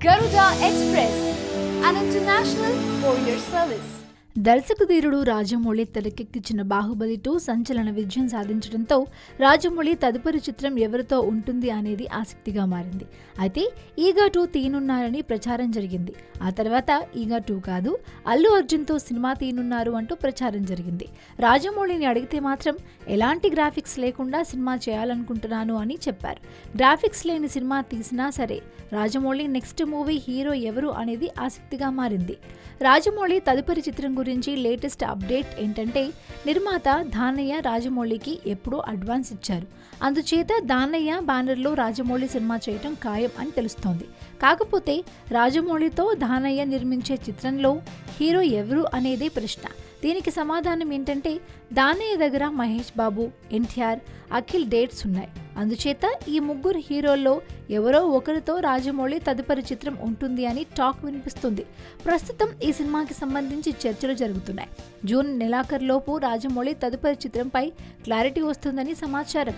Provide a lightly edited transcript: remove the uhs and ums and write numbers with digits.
Garuda Express, an international courier service. దర్శకధీరుడు Rajamouli తెరకెక్కించిన బాహుబలి 2 సంచలన విజయం సాధించడంతో రాజమౌళి తదుపరి చిత్రం ఎవరితో ఉంటుంది అనేది ఆసక్తిగా మారింది. అయితే ఈగా 2 తీయనున్నారని ప్రచారం జరిగింది. ఆ తర్వాత ఈగా 2 కాదు, అల్లు అర్జున్తో సినిమా తీయనున్నారు అంటూ ప్రచారం జరిగింది. రాజమౌళిని అడిగితే మాత్రం ఎలాంటి గ్రాఫిక్స్ లేకుండా సినిమా చేయాలనుకుంటున్నాను అని చెప్పారు. గ్రాఫిక్స్ లేని సినిమా తీసినా సరే రాజమౌళి నెక్స్ట్ మూవీ హీరో ఎవరు అనేది ఆసక్తిగా మారింది. రాజమౌళి తదుపరి చిత్రం గురించి లేటెస్ట్ అప్డేట్ ఏంటంటే నిర్మాత దానయ్య రాజమౌళికి ఎప్పుడూ అడ్వాన్స్ ఇచ్చారు. అందుచేత దానయ్య బ్యానర్లో రాజమౌళి సినిమా చేయటం ఖాయం అని తెలుస్తోంది. కాకపోతే రాజమౌళితో దానయ్య నిర్మించే చిత్రంలో హీరో ఎవరు అనేదే ప్రశ్న. దీనికి సమాధానం ఏంటంటే దానయ్య దగ్గర మహేష్ బాబు, ఎన్టీఆర్, అఖిల్ డేట్స్ ఉన్నాయి. అందుచేత ఈ ముగ్గురు హీరోల్లో ఎవరో ఒకరితో రాజమౌళి తదుపరి చిత్రం ఉంటుంది అని టాక్ వినిపిస్తుంది. ప్రస్తుతం ఈ సినిమాకి సంబంధించి చర్చలు జరుగుతున్నాయి. జూన్ నెలాఖరులోపు రాజమౌళి తదుపరి చిత్రంపై క్లారిటీ వస్తుందని సమాచారం.